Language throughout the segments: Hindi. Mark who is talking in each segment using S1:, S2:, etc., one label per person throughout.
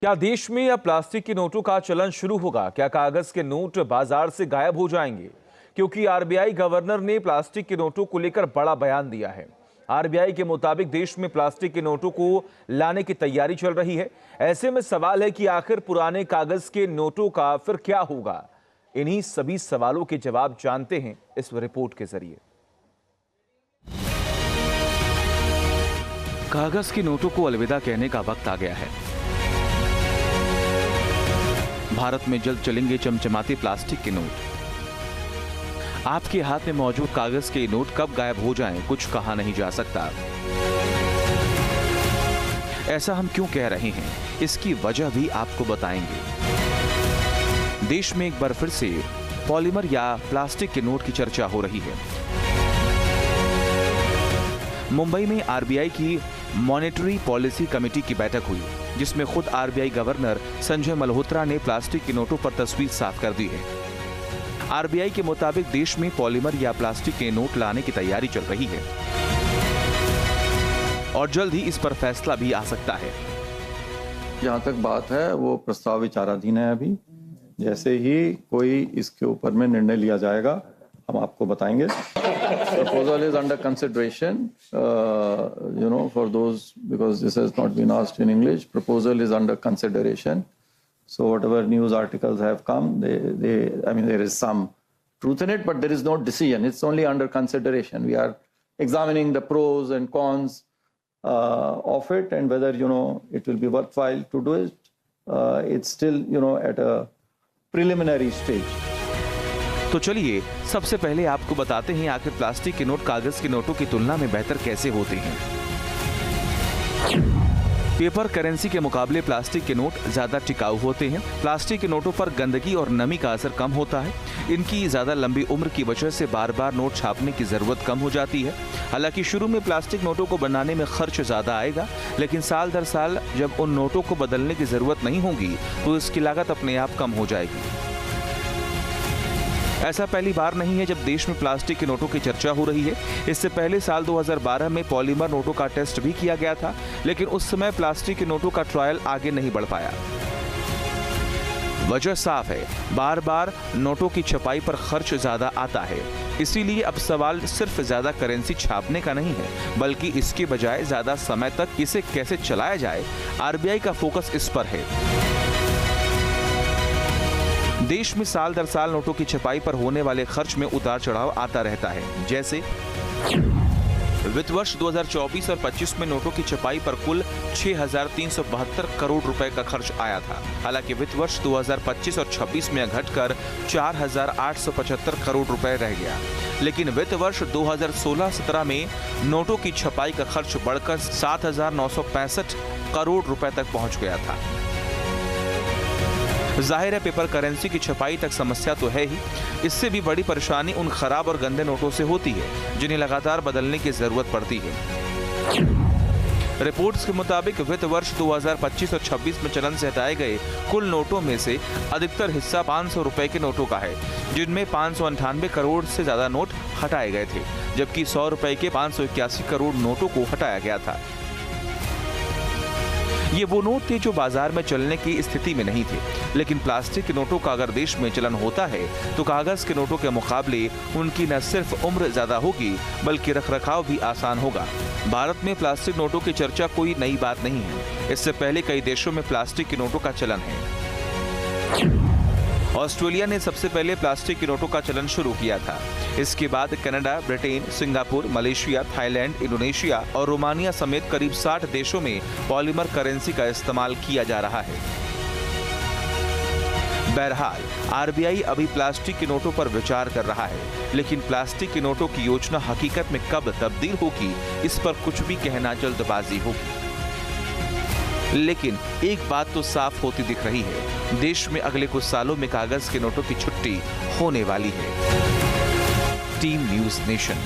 S1: क्या देश में अब प्लास्टिक के नोटों का चलन शुरू होगा? क्या कागज के नोट बाजार से गायब हो जाएंगे? क्योंकि आरबीआई गवर्नर ने प्लास्टिक के नोटों को लेकर बड़ा बयान दिया है। आरबीआई के मुताबिक देश में प्लास्टिक के नोटों को लाने की तैयारी चल रही है। ऐसे में सवाल है कि आखिर पुराने कागज के नोटों का फिर क्या होगा? इन्हीं सभी सवालों के जवाब जानते हैं इस रिपोर्ट के जरिए।
S2: कागज के नोटों को अलविदा कहने का वक्त आ गया है। भारत में जल्द चलेंगे चमचमाते प्लास्टिक के नोट। आपके हाथ में मौजूद कागज के नोट कब गायब हो जाएं, कुछ कहा नहीं जा सकता। ऐसा हम क्यों कह रहे हैं, इसकी वजह भी आपको बताएंगे। देश में एक बार फिर से पॉलीमर या प्लास्टिक के नोट की चर्चा हो रही है। मुंबई में आरबीआई की मॉनेटरी पॉलिसी कमेटी की बैठक हुई, जिसमें खुद आरबीआई गवर्नर संजय मल्होत्रा ने प्लास्टिक के नोटों पर तस्वीर साफ कर दी है। आरबीआई के मुताबिक देश में पॉलीमर या प्लास्टिक के नोट लाने की तैयारी चल रही है और जल्द ही इस पर फैसला भी आ सकता है।
S3: जहां तक बात है वो प्रस्ताव विचाराधीन है। अभी जैसे ही कोई इसके ऊपर में निर्णय लिया जाएगा हम आपको बताएंगे। Proposal is under consideration, for those, because this has not been asked in English. Proposal is under consideration. So whatever news articles have come, there is some truth in it, but there is no decision. It's only under consideration. We are examining the pros and cons of it, and whether it will be worthwhile to do it. It's still at a preliminary stage.
S2: तो चलिए सबसे पहले आपको बताते हैं आखिर प्लास्टिक के नोट कागज के नोटों की तुलना में बेहतर कैसे होते हैं। पेपर करेंसी के मुकाबले प्लास्टिक के नोट ज्यादा टिकाऊ होते हैं। प्लास्टिक के नोटों पर गंदगी और नमी का असर कम होता है। इनकी ज्यादा लंबी उम्र की वजह से बार बार नोट छापने की जरूरत कम हो जाती है। हालांकि शुरू में प्लास्टिक नोटों को बनाने में खर्च ज्यादा आएगा, लेकिन साल दर साल जब उन नोटों को बदलने की जरूरत नहीं होगी तो इसकी लागत अपने आप कम हो जाएगी। ऐसा पहली बार नहीं है जब देश में प्लास्टिक के नोटों की चर्चा हो रही है। इससे पहले साल 2012 में पॉलीमर नोटों का टेस्ट भी किया गया था, लेकिन उस समय प्लास्टिक के नोटों का ट्रायल आगे नहीं बढ़ पाया। वजह साफ है, बार बार नोटों की छपाई पर खर्च ज्यादा आता है। इसीलिए अब सवाल सिर्फ ज्यादा करेंसी छापने का नहीं है, बल्कि इसके बजाय ज्यादा समय तक इसे कैसे चलाया जाए, आरबीआई का फोकस इस पर है। देश में साल दर साल नोटोट की छपाई पर होने वाले खर्च में उतार चढ़ाव आता रहता है। जैसे वित्त वर्ष 2024 और 25 में नोटों की छपाई पर कुल 6,372 करोड़ रुपए का खर्च आया था। हालांकि वित्त वर्ष 2025 और 26 में घटकर 4,875 करोड़ रुपए रह गया। लेकिन वित्त वर्ष 2016-17 में नोटों की छपाई का खर्च बढ़कर 7,965 करोड़ रुपए तक पहुंच गया था। जाहिर है पेपर करेंसी की छपाई तक समस्या तो है ही, इससे भी बड़ी परेशानी उन खराब और गंदे नोटों से होती है जिन्हें लगातार बदलने की जरूरत पड़ती है। रिपोर्ट्स के मुताबिक वित्त वर्ष 2025 और 26 में चलन से हटाए गए कुल नोटों में से अधिकतर हिस्सा 500 रुपए के नोटों का है, जिनमें 598 करोड़ से ज्यादा नोट हटाए गए थे, जबकि 100 रुपए के 581 करोड़ नोटों को हटाया गया था। ये वो नोट थे जो बाजार में चलने की स्थिति में नहीं थे, लेकिन प्लास्टिक के नोटों का अगर देश में चलन होता है तो कागज के नोटों के मुकाबले उनकी न सिर्फ उम्र ज्यादा होगी, बल्कि रखरखाव भी आसान होगा। भारत में प्लास्टिक नोटों की चर्चा कोई नई बात नहीं है। इससे पहले कई देशों में प्लास्टिक के नोटों का चलन है। ऑस्ट्रेलिया ने सबसे पहले प्लास्टिक के नोटों का चलन शुरू किया था। इसके बाद Canada, Britain, Singapore, Malaysia, Thailand, Indonesia और रोमानिया समेत करीब 60 देशों में पॉलीमर करेंसी का इस्तेमाल किया जा रहा है। बहरहाल आरबीआई अभी प्लास्टिक के नोटों पर विचार कर रहा है, लेकिन प्लास्टिक के नोटों की योजना हकीकत में कब तब्दील होगी, इस पर कुछ भी कहना जल्दबाजी होगी। लेकिन एक बात तो साफ होती दिख रही है, देश में अगले कुछ सालों में कागज के नोटों की छुट्टी होने वाली है। Team news nation.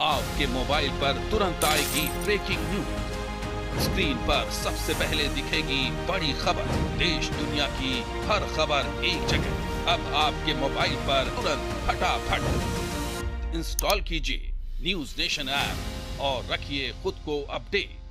S4: आपके मोबाइल पर तुरंत आएगी ब्रेकिंग न्यूज। स्क्रीन पर सबसे पहले दिखेगी बड़ी खबर। देश दुनिया की हर खबर एक जगह। अब आपके मोबाइल पर तुरंत फटाफट इंस्टॉल कीजिए न्यूज नेशन ऐप और रखिए खुद को अपडेट।